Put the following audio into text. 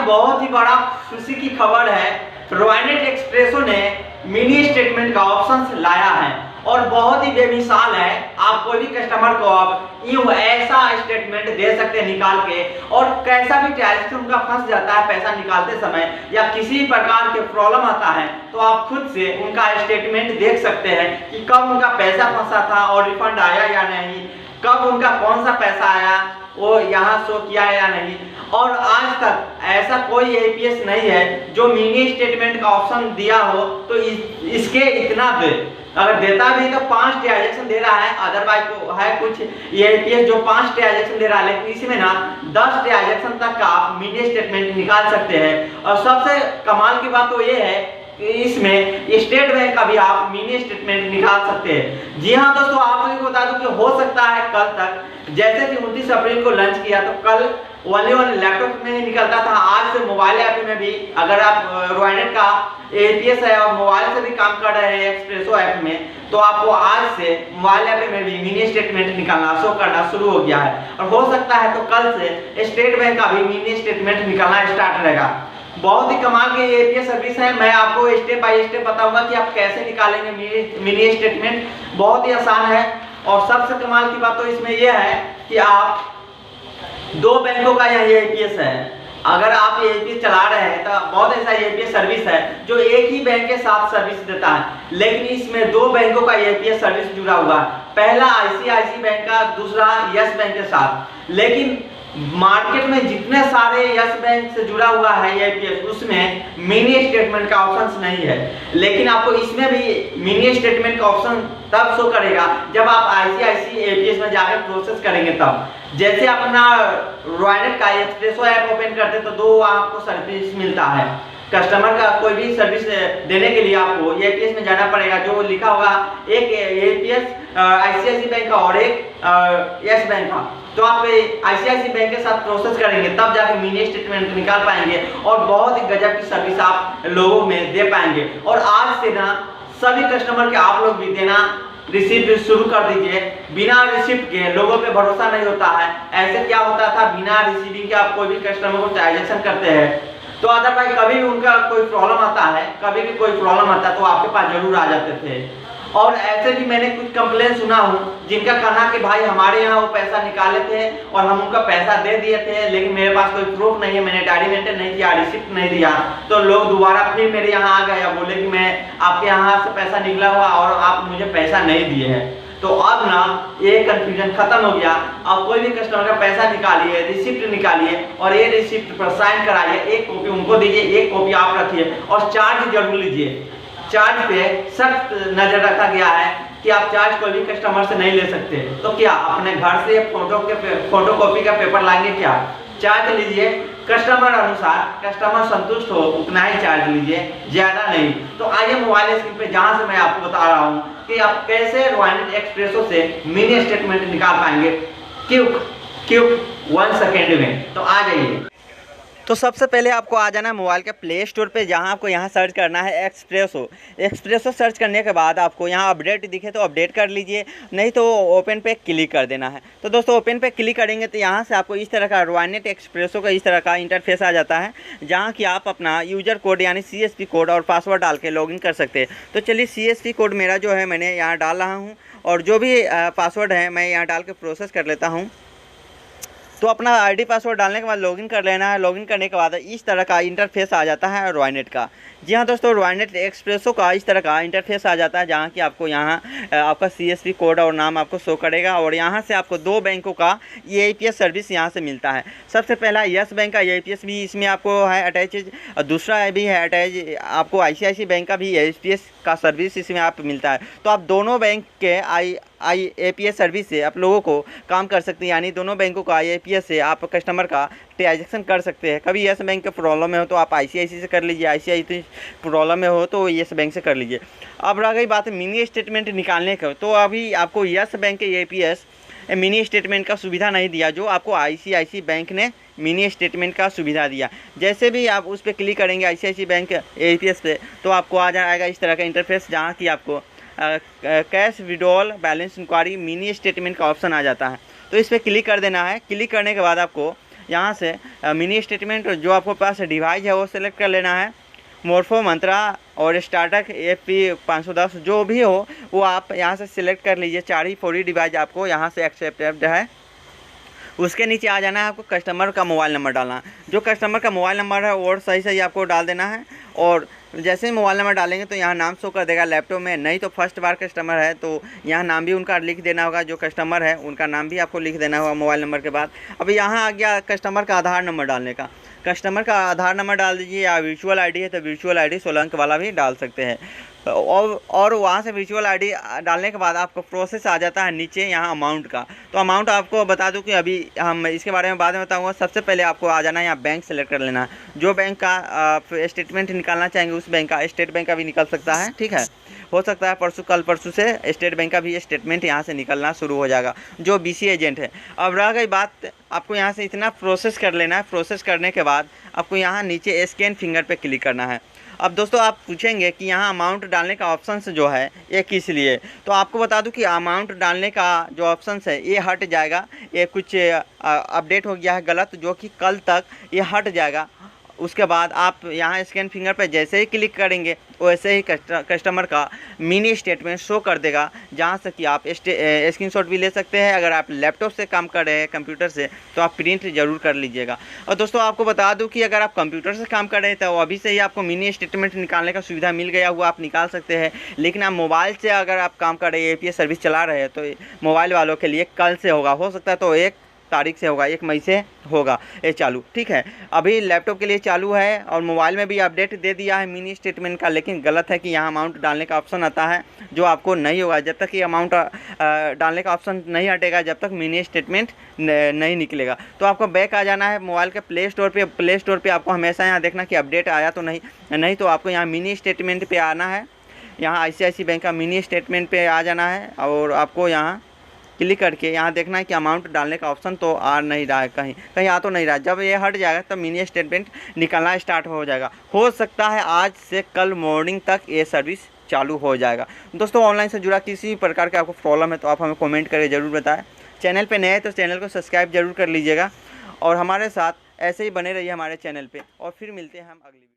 आज बहुत ही बड़ा खुशी की खबर है। रॉयनेट एक्सप्रेसो ने मिनी स्टेटमेंट का ऑप्शन लाया है और बहुत ही बेमिसाल है। आप कोई भी कस्टमर को अब यूं ऐसा स्टेटमेंट दे सकते हैं निकाल के, और कैसा भी ट्रांजेक्शन उनका फंस जाता है पैसा निकालते समय या किसी प्रकार के प्रॉब्लम आता है तो आप खुद से उनका स्टेटमेंट देख सकते हैं कि कब उनका पैसा फंसा था और रिफंड आया या नहीं, कब उनका कौन सा पैसा आया वो यहाँ शो किया या नहीं। और आज तक ऐसा कोई एपीएस नहीं है जो मिनी स्टेटमेंट का ऑप्शन दिया हो तो इसके इतना दे। अगर देता भी तो 5 ट्रांजेक्शन दे रहा है, अदरवाइज तो है कुछ एपीएस जो 5 ट्रांजेक्शन दे रहा है, लेकिन इसमें ना 10 ट्रांजेक्शन तक का आप मिनी स्टेटमेंट निकाल सकते हैं। और सबसे कमाल की बात तो ये है कि इसमें स्टेट बैंक का भी आप मिनी स्टेटमेंट निकाल सकते हैं। जी हाँ दोस्तों, आप सभी को बता दूं कि हो सकता है कल तक, जैसे कि 29 अप्रैल को लॉन्च किया तो कल ओनली लैपटॉप में ही निकलता था। आज से मोबाइल ऐप में भी अगर आप रॉयनेट का एपीएस है और मोबाइल से भी काम कर रहे हैं एक्सप्रेसो ऐप में, तो आपको आज से मोबाइल ऐप में भी मिनी स्टेटमेंट निकालना शो करना शुरू हो गया है। और हो सकता है तो कल से स्टेट बैंक का भी मिनी स्टेटमेंट निकालना स्टार्ट रहेगा। बहुत ही कमाल की एपीएस सर्विस है। मैं आपको स्टेप बाय स्टेप बताऊंगा कि आप कैसे निकालेंगे मिनी स्टेटमेंट। बहुत ही आसान है। और सबसे कमाल की बात तो इसमें यह है कि आप 2 बैंकों का यह एपीएस है। अगर आप एपीएस चला रहे हैं तो बहुत ऐसा एपीएस सर्विस है जो एक ही बैंक के साथ सर्विस देता है, लेकिन इसमें 2 बैंकों का एपीएस सर्विस जुड़ा हुआ है। पहला आईसीआईसी बैंक का, दूसरा यस बैंक के साथ। लेकिन मार्केट में जितने सारे यस बैंक से जुड़ा हुआ है एपीएस, उसमें मिनी स्टेटमेंट का ऑप्शन नहीं है। लेकिन आपको इसमें भी मिनी स्टेटमेंट का ऑप्शन तब शो करेगा जब आप आईसीआईसी एपीएस में जाकर प्रोसेस करेंगे तब। जैसे अपना रॉयनेट का एक्सप्रेसो ऐप ओपन करते तो 2 आपको सर्विस मिलता है। कस्टमर का कोई भी सर्विस देने के लिए आपको एपीएस में जाना पड़ेगा, जो लिखा होगा एक एपीएस आईसीआईसी बैंक का और एक यस बैंक का। तो आप आईसीआईसी बैंक के साथ प्रोसेस करेंगे तब जाके मिनी स्टेटमेंट निकाल पाएंगे और बहुत ही गजब की सर्विस आप लोगों में दे पाएंगे। और आज से ना सभी कस्टमर के आप लोग भी देना रिसिप्ट शुरू कर दीजिए। बिना रिसिप्ट के लोगों पे भरोसा नहीं होता है। ऐसे क्या होता था, बिना रिसीविंग के आप कोई भी कस्टमर को ट्रांजेक्शन करते हैं तो अदरवाइज कभी भी उनका कोई प्रॉब्लम आता है, कभी भी कोई प्रॉब्लम आता है तो आपके पास जरूर आ जाते थे। और ऐसे भी मैंने कुछ कंप्लेन सुना हूँ जिनका कहना कि भाई हमारे यहाँ वो पैसा निकाले थे और हम उनका पैसा दे दिए थे, लेकिन मेरे पास कोई प्रूफ नहीं है, मैंने डायरी मेंटेन नहीं किया, रिसिप्ट नहीं दिया, तो लोग दोबारा फिर मेरे यहाँ आ गए और बोले कि मैं आपके यहाँ से पैसा निकला हुआ और आप मुझे पैसा नहीं दिए हैं। तो अब ना ये कंफ्यूजन खत्म हो गया। अब कोई भी कस्टमर का पैसा निकालिए, रिसिप्ट निकालिए और ये रिसिप्ट पर साइन कराइए, एक कॉपी उनको दीजिए, एक कॉपी आप रखिए और चार्ज जरूर लीजिए। चार्ज पे सख्त नजर रखा गया है कि आप चार्ज कोई भी कस्टमर से नहीं ले सकते। तो क्या अपने घर से फोटो कॉपी का पेपर लाएंगे क्या? चार्ज लीजिए कस्टमर अनुसार, कस्टमर संतुष्ट हो उतना ही चार्ज लीजिए, ज्यादा नहीं। तो आइए मोबाइल स्क्रीन पे जहां से मैं आपको बता रहा हूं कि आप कैसे रॉयनेट एक्सप्रेसो से मिनी स्टेटमेंट निकाल पाएंगे क्विक 1 सेकेंड में। तो आ जाइए। तो सबसे पहले आपको आ जाना है मोबाइल के प्ले स्टोर पे, जहां आपको यहां सर्च करना है एक्सप्रेसो सर्च करने के बाद आपको यहां अपडेट दिखे तो अपडेट कर लीजिए, नहीं तो ओपन पे क्लिक कर देना है। तो दोस्तों ओपन पे क्लिक करेंगे तो यहां से आपको इस तरह का रॉयनेट एक्सप्रेसो का इस तरह का इंटरफेस आ जाता है, जहां कि आप अपना यूजर कोड यानी CSV कोड और पासवर्ड डाल के लॉगिन कर सकते हैं। तो चलिए CSV कोड मेरा जो है मैंने यहाँ डाल रहा हूँ और जो भी पासवर्ड है मैं यहाँ डाल के प्रोसेस कर लेता हूँ। तो अपना आईडी पासवर्ड डालने के बाद लॉगिन कर लेना है। लॉगिन करने के बाद इस तरह का इंटरफेस आ जाता है रॉयनेट का। जी हाँ दोस्तों, रॉयनेट एक्सप्रेसो का इस तरह का इंटरफेस आ जाता है, जहाँ कि आपको यहाँ आपका CSV कोड और नाम आपको शो करेगा और यहाँ से आपको 2 बैंकों का ये एपीएस सर्विस यहाँ से मिलता है। सबसे पहला यस बैंक का एपीएस भी इसमें आपको है अटैच, और दूसरा भी है अटैच आपको आईसीआईसी बैंक का भी एपीएस का सर्विस इसमें आप मिलता है। तो आप दोनों बैंक के एपीएस सर्विस से आप लोगों को काम कर सकते हैं, यानी दोनों बैंकों का एपीएस से आप कस्टमर का ट्रांजेक्शन कर सकते हैं। कभी यस बैंक के प्रॉब्लम में हो तो आप आईसीआईसी से कर लीजिए, आईसीआईसी प्रॉब्लम में हो तो यस बैंक से कर लीजिए। अब रह गई बात मिनी स्टेटमेंट निकालने का, तो अभी आपको यस बैंक के एपीएस मिनी स्टेटमेंट का सुविधा नहीं दिया, जो आपको आईसीआईसी बैंक ने मिनी स्टेटमेंट का सुविधा दिया। जैसे भी आप उस पर क्लिक करेंगे आईसीआईसी बैंक एपीएस पे, तो आपको आ जाएगा इस तरह का इंटरफेस, जहाँ कि आपको cash withdrawal balance inquiry mini statement का ऑप्शन आ जाता है। तो इस पर क्लिक कर देना है। क्लिक करने के बाद आपको यहाँ से मिनी स्टेटमेंट जो आपको पास डिवाइस है वो सिलेक्ट कर लेना है। मोरफो, मंत्रा और स्टार्टक FP510 जो भी हो वो आप यहाँ से सिलेक्ट कर लीजिए। 4 ही 4 डिवाइस आपको यहाँ से एक्सेप्टेड है। उसके नीचे आ जाना है, आपको कस्टमर का मोबाइल नंबर डालना है। जो कस्टमर का मोबाइल नंबर है वो सही सही आपको डाल देना है। और जैसे ही मोबाइल नंबर डालेंगे तो यहाँ नाम शो कर देगा लैपटॉप में। नहीं तो फर्स्ट बार कस्टमर है तो यहाँ नाम भी उनका लिख देना होगा। जो कस्टमर है उनका नाम भी आपको लिख देना होगा मोबाइल नंबर के बाद। अब यहाँ आ गया कस्टमर का आधार नंबर डालने का। कस्टमर का आधार नंबर डाल दीजिए, या वर्चुअल आईडी है तो वर्चुअल आईडी 16 अंक वाला भी डाल सकते हैं। और वहाँ से वर्चुअल आईडी डालने के बाद आपको प्रोसेस आ जाता है नीचे यहाँ अमाउंट का। तो अमाउंट आपको बता दूं कि अभी हम इसके बारे में बाद में बताऊंगा। सबसे पहले आपको आ जाना है यहाँ बैंक सेलेक्ट कर लेना है। जो बैंक का स्टेटमेंट निकालना चाहेंगे उस बैंक का, स्टेट बैंक का भी निकल सकता है, ठीक है। हो सकता है कल परसों से स्टेट बैंक का भी स्टेटमेंट यहाँ से निकलना शुरू हो जाएगा, जो BC एजेंट है। अब रह गई बात, आपको यहाँ से इतना प्रोसेस कर लेना है। प्रोसेस करने के बाद आपको यहाँ नीचे स्कैन फिंगर पे क्लिक करना है। अब दोस्तों आप पूछेंगे कि यहाँ अमाउंट डालने का ऑप्शन जो है ये किस लिए, तो आपको बता दूं कि अमाउंट डालने का जो ऑप्शन है ये हट जाएगा। ये कुछ अपडेट हो गया है गलत, जो कि कल तक ये हट जाएगा। उसके बाद आप यहाँ स्कैन फिंगर पर जैसे ही क्लिक करेंगे वैसे ही कस्टमर का मिनी स्टेटमेंट शो कर देगा, जहाँ से कि आप स्क्रीनशॉट भी ले सकते हैं। अगर आप लैपटॉप से काम कर रहे हैं, कंप्यूटर से, तो आप प्रिंट जरूर कर लीजिएगा। और दोस्तों आपको बता दूं कि अगर आप कंप्यूटर से काम कर रहे हैं तो अभी से ही आपको मिनी स्टेटमेंट निकालने का सुविधा मिल गया हुआ, आप निकाल सकते हैं। लेकिन आप मोबाइल से अगर आप काम कर रहे हैं, APS सर्विस चला रहे हैं, तो मोबाइल वालों के लिए कल से होगा। हो सकता है तो 1 तारीख से होगा, 1 मई से होगा ये चालू, ठीक है। अभी लैपटॉप के लिए चालू है और मोबाइल में भी अपडेट दे दिया है मिनी स्टेटमेंट का। लेकिन गलत है कि यहाँ अमाउंट डालने का ऑप्शन आता है, जो आपको नहीं होगा जब तक ये अमाउंट डालने का ऑप्शन नहीं हटेगा, जब तक मिनी स्टेटमेंट नहीं निकलेगा। तो आपको बैक आ जाना है मोबाइल के प्ले स्टोर पे आपको हमेशा यहाँ देखना कि अपडेट आया तो नहीं तो आपको यहाँ मिनी स्टेटमेंट पर आना है। यहाँ ICICI बैंक का मिनी स्टेटमेंट पर आ जाना है और आपको यहाँ क्लिक करके यहाँ देखना है कि अमाउंट डालने का ऑप्शन तो आ नहीं रहा है, कहीं आ तो नहीं रहा है। जब ये हट जाएगा तब मिनी स्टेटमेंट निकलना स्टार्ट हो जाएगा। हो सकता है आज से कल मॉर्निंग तक ये सर्विस चालू हो जाएगा। दोस्तों ऑनलाइन से जुड़ा किसी प्रकार का आपको प्रॉब्लम है तो आप हमें कमेंट करके ज़रूर बताएं। चैनल पे नए हैं तो चैनल को सब्सक्राइब जरूर कर लीजिएगा और हमारे साथ ऐसे ही बने रहिए हमारे चैनल पे। और फिर मिलते हैं हम अगली